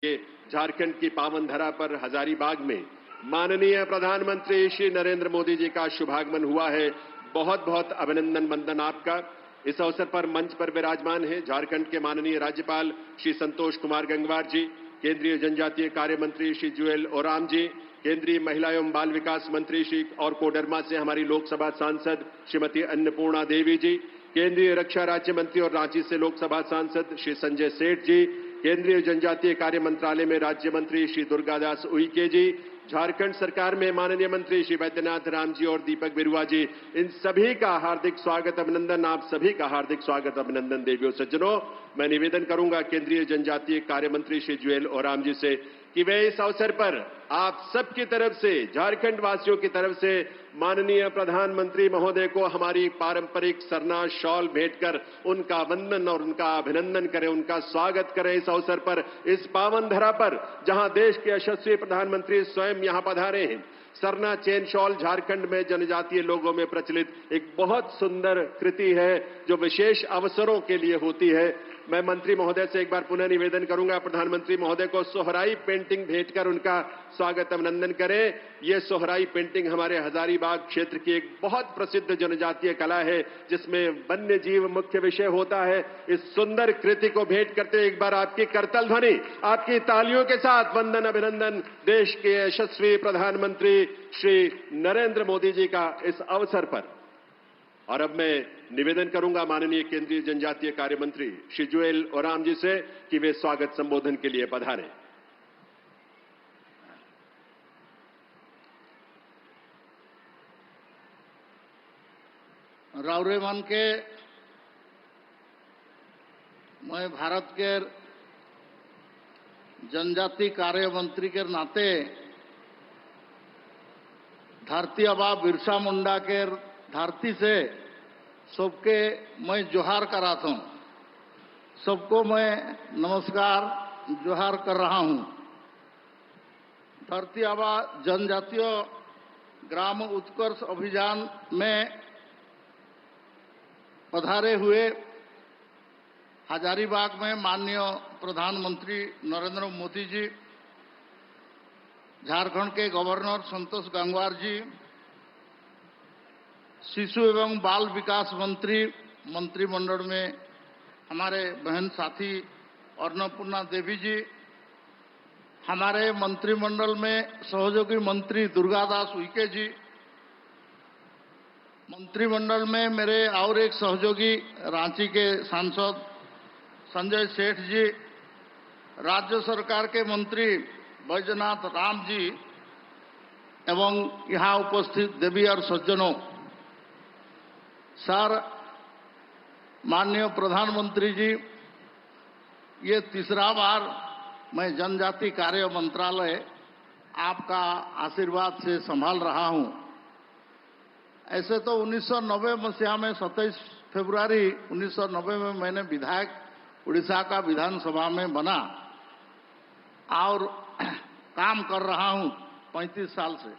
ये झारखंड की पावन धरा पर हजारीबाग में माननीय प्रधानमंत्री श्री नरेंद्र मोदी जी का शुभागमन हुआ है। बहुत बहुत अभिनंदन वंदन आपका। इस अवसर पर मंच पर विराजमान है झारखंड के माननीय राज्यपाल श्री संतोष कुमार गंगवार जी, केंद्रीय जनजातीय कार्य मंत्री श्री जुएल ओराम जी, केंद्रीय महिला एवं बाल विकास मंत्री श्री और कोडरमा से हमारी लोकसभा सांसद श्रीमती अन्नपूर्णा देवी जी, केंद्रीय रक्षा राज्य मंत्री और रांची से लोकसभा सांसद श्री संजय सेठ जी, केंद्रीय जनजातीय कार्य मंत्रालय में राज्य मंत्री श्री दुर्गादास उइके जी, झारखंड सरकार में माननीय मंत्री श्री वैद्यनाथ राम जी और दीपक बिरुआ जी, इन सभी का हार्दिक स्वागत अभिनंदन। आप सभी का हार्दिक स्वागत अभिनंदन। देवियों सज्जनों, मैं निवेदन करूंगा केंद्रीय जनजातीय कार्य मंत्री श्री जुएल ओराम जी से कि वे इस अवसर पर आप सबकी तरफ से, झारखंड वासियों की तरफ से माननीय प्रधानमंत्री महोदय को हमारी पारंपरिक सरना शॉल भेंटकर उनका वंदन और उनका अभिनंदन करें, उनका स्वागत करें इस अवसर पर, इस पावन धरा पर जहां देश के यशस्वी प्रधानमंत्री स्वयं यहां पधारे हैं। सरना चेन शॉल झारखंड में जनजातीय लोगों में प्रचलित एक बहुत सुंदर कृति है जो विशेष अवसरों के लिए होती है। मैं मंत्री महोदय से एक बार पुनः निवेदन करूंगा, प्रधानमंत्री महोदय को सोहराई पेंटिंग भेंटकर उनका स्वागत अभिनंदन करें। ये सोहराई पेंटिंग हमारे हजारीबाग क्षेत्र की एक बहुत प्रसिद्ध जनजातीय कला है जिसमें वन्य जीव मुख्य विषय होता है। इस सुंदर कृति को भेंट करते एक बार आपकी करतल ध्वनि, आपकी तालियों के साथ वंदन अभिनंदन देश के यशस्वी प्रधानमंत्री श्री नरेंद्र मोदी जी का इस अवसर पर। और अब मैं निवेदन करूंगा माननीय केंद्रीय जनजातीय कार्य मंत्री श्री जुएल ओराम जी से कि वे स्वागत संबोधन के लिए पधारें। राउरेमान के मैं भारत के जनजाति कार्य मंत्री के नाते धरती आबा बिरसा मुंडा के धरती से सबके मैं जोहार कराता हूं। सबको मैं नमस्कार जोहार कर रहा हूं। धरती आबा जनजातीय ग्राम उत्कर्ष अभियान में पधारे हुए हजारीबाग में माननीय प्रधानमंत्री नरेंद्र मोदी जी, झारखंड के गवर्नर संतोष गंगवार जी, शिशु एवं बाल विकास मंत्री, मंत्रिमंडल में हमारे बहन साथी अन्नपूर्णा देवी जी, हमारे मंत्रिमंडल में सहयोगी मंत्री दुर्गादास उइके जी, मंत्रिमंडल में मेरे और एक सहयोगी रांची के सांसद संजय सेठ जी, राज्य सरकार के मंत्री वैद्यनाथ राम जी एवं यहाँ उपस्थित देवी और सज्जनों, सर, माननीय प्रधानमंत्री जी, ये तीसरा बार मैं जनजाति कार्य मंत्रालय आपका आशीर्वाद से संभाल रहा हूं। ऐसे तो 1990 मसीहा में 27 फरवरी 1990 में मैंने विधायक उड़ीसा का विधानसभा में बना और काम कर रहा हूं 35 साल से।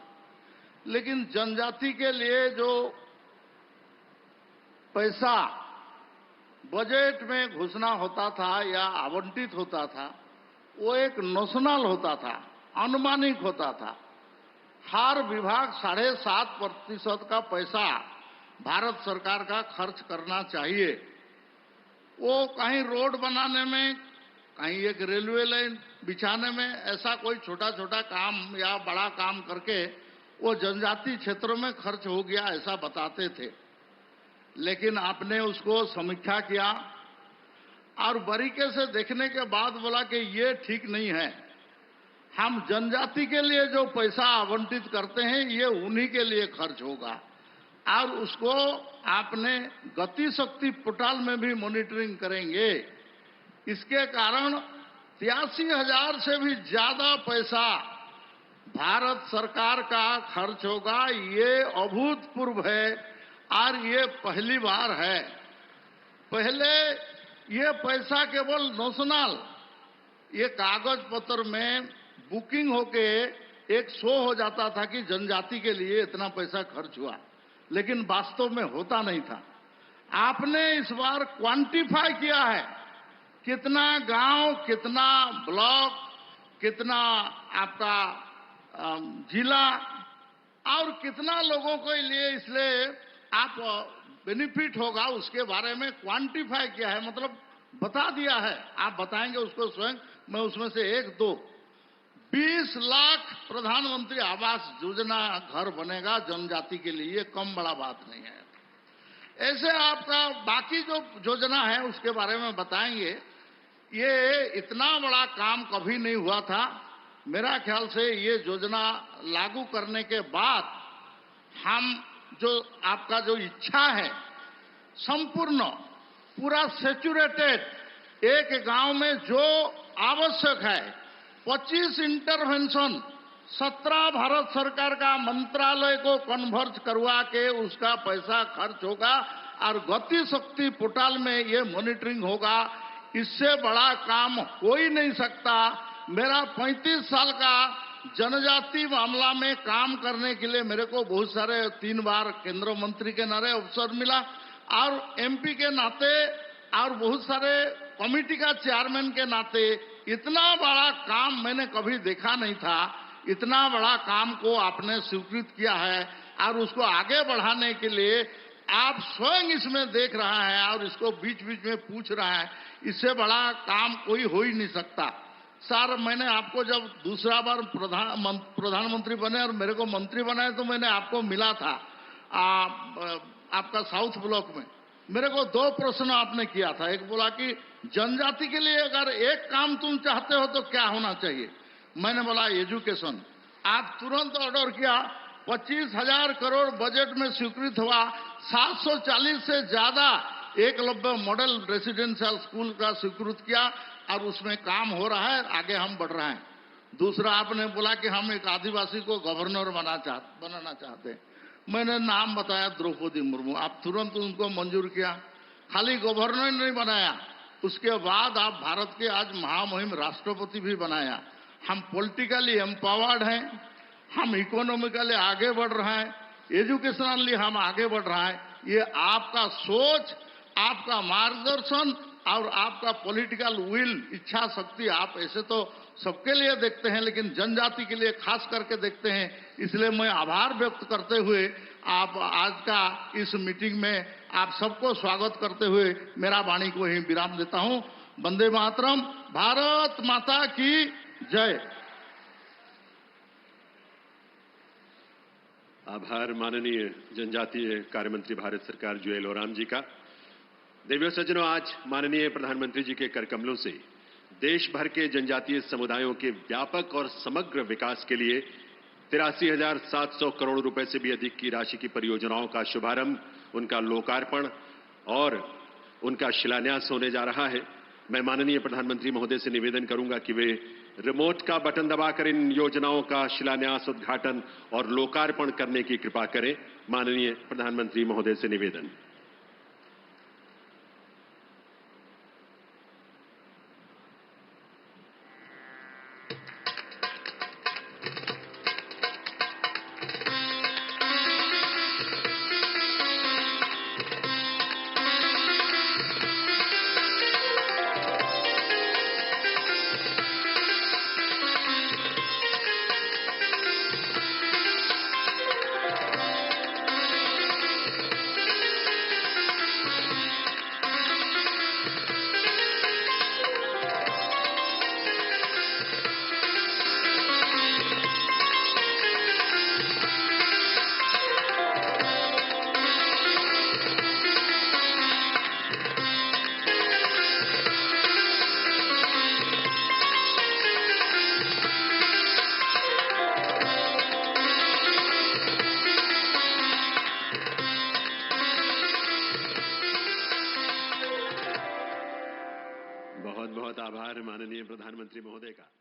लेकिन जनजाति के लिए जो पैसा बजट में घोषणा होता था या आवंटित होता था, वो एक नोशनल होता था, अनुमानिक होता था। हर विभाग 7.5% का पैसा भारत सरकार का खर्च करना चाहिए। वो कहीं रोड बनाने में, कहीं एक रेलवे लाइन बिछाने में, ऐसा कोई छोटा छोटा काम या बड़ा काम करके वो जनजाति क्षेत्रों में खर्च हो गया ऐसा बताते थे। लेकिन आपने उसको समीक्षा किया और बारीकी से देखने के बाद बोला कि ये ठीक नहीं है। हम जनजाति के लिए जो पैसा आवंटित करते हैं ये उन्हीं के लिए खर्च होगा और उसको आपने गति शक्ति पोर्टल में भी मॉनिटरिंग करेंगे। इसके कारण 83,000 से भी ज्यादा पैसा भारत सरकार का खर्च होगा। ये अभूतपूर्व है और ये पहली बार है। पहले ये पैसा केवल नोशनल, ये कागज पत्र में बुकिंग होके एक शो हो जाता था कि जनजाति के लिए इतना पैसा खर्च हुआ, लेकिन वास्तव में होता नहीं था। आपने इस बार क्वांटिफाई किया है कितना गांव, कितना ब्लॉक, कितना आपका जिला और कितना लोगों के लिए इसलिए आप बेनिफिट होगा उसके बारे में क्वांटिफाई किया है, मतलब बता दिया है। आप बताएंगे उसको स्वयं, मैं उसमें से 20 लाख प्रधानमंत्री आवास योजना घर बनेगा जनजाति के लिए, ये कम बड़ा बात नहीं है। ऐसे आपका बाकी जो योजना है उसके बारे में बताएंगे। ये इतना बड़ा काम कभी नहीं हुआ था। मेरा ख्याल से ये योजना लागू करने के बाद हम जो आपका जो इच्छा है संपूर्ण पूरा सेचुरेटेड एक गांव में जो आवश्यक है 25 इंटरवेंशन 17 भारत सरकार का मंत्रालय को कन्वर्ज करवा के उसका पैसा खर्च होगा और गति शक्ति पोर्टल में ये मॉनिटरिंग होगा। इससे बड़ा काम हो ही नहीं सकता। मेरा 35 साल का जनजाति मामला में काम करने के लिए मेरे को बहुत सारे 3 बार केंद्र मंत्री के नाते अवसर मिला और एमपी के नाते और बहुत सारे कमेटी का चेयरमैन के नाते इतना बड़ा काम मैंने कभी देखा नहीं था। इतना बड़ा काम को आपने स्वीकृत किया है और उसको आगे बढ़ाने के लिए आप स्वयं इसमें देख रहा है और इसको बीच बीच में पूछ रहा है। इससे बड़ा काम कोई हो ही नहीं सकता। सर, मैंने आपको जब दूसरा बार प्रधानमंत्री बने और मेरे को मंत्री बनाए तो मैंने आपको मिला था आपका साउथ ब्लॉक में। मेरे को 2 प्रश्न आपने किया था। एक बोला कि जनजाति के लिए अगर एक काम तुम चाहते हो तो क्या होना चाहिए। मैंने बोला एजुकेशन। आप तुरंत ऑर्डर किया, 25,000 करोड़ बजट में स्वीकृत हुआ, 740 से ज्यादा एकलव्य मॉडल रेसिडेंशियल स्कूल का स्वीकृत किया और उसमें काम हो रहा है, आगे हम बढ़ रहे हैं। दूसरा आपने बोला कि हम एक आदिवासी को गवर्नर बनाना चाहते हैं। मैंने नाम बताया द्रौपदी मुर्मू, आप तुरंत उनको मंजूर किया। खाली गवर्नर नहीं बनाया, उसके बाद आप भारत के आज महामहिम राष्ट्रपति भी बनाया। हम पॉलिटिकली एम्पावर्ड हैं, हम इकोनॉमिकली आगे बढ़ रहे हैं, एजुकेशनली हम आगे बढ़ रहे हैं। ये आपका सोच, आपका मार्गदर्शन और आपका पॉलिटिकल विल, इच्छा शक्ति, आप ऐसे तो सबके लिए देखते हैं लेकिन जनजाति के लिए खास करके देखते हैं। इसलिए मैं आभार व्यक्त करते हुए आप आज का इस मीटिंग में आप सबको स्वागत करते हुए मेरा वाणी को ही विराम देता हूं। वंदे मातरम, भारत माता की जय। आभार माननीय जनजातीय कार्य मंत्री भारत सरकार जुएल ओराम जी का। देवियों सज्जनों, आज माननीय प्रधानमंत्री जी के करकमलों से देश भर के जनजातीय समुदायों के व्यापक और समग्र विकास के लिए 83,700 करोड़ रुपए से भी अधिक की राशि की परियोजनाओं का शुभारंभ, उनका लोकार्पण और उनका शिलान्यास होने जा रहा है। मैं माननीय प्रधानमंत्री महोदय से निवेदन करूंगा कि वे रिमोट का बटन दबाकर इन योजनाओं का शिलान्यास, उद्घाटन और लोकार्पण करने की कृपा करें। माननीय प्रधानमंत्री महोदय से निवेदन। बहुत बहुत आभार माननीय प्रधानमंत्री महोदय का।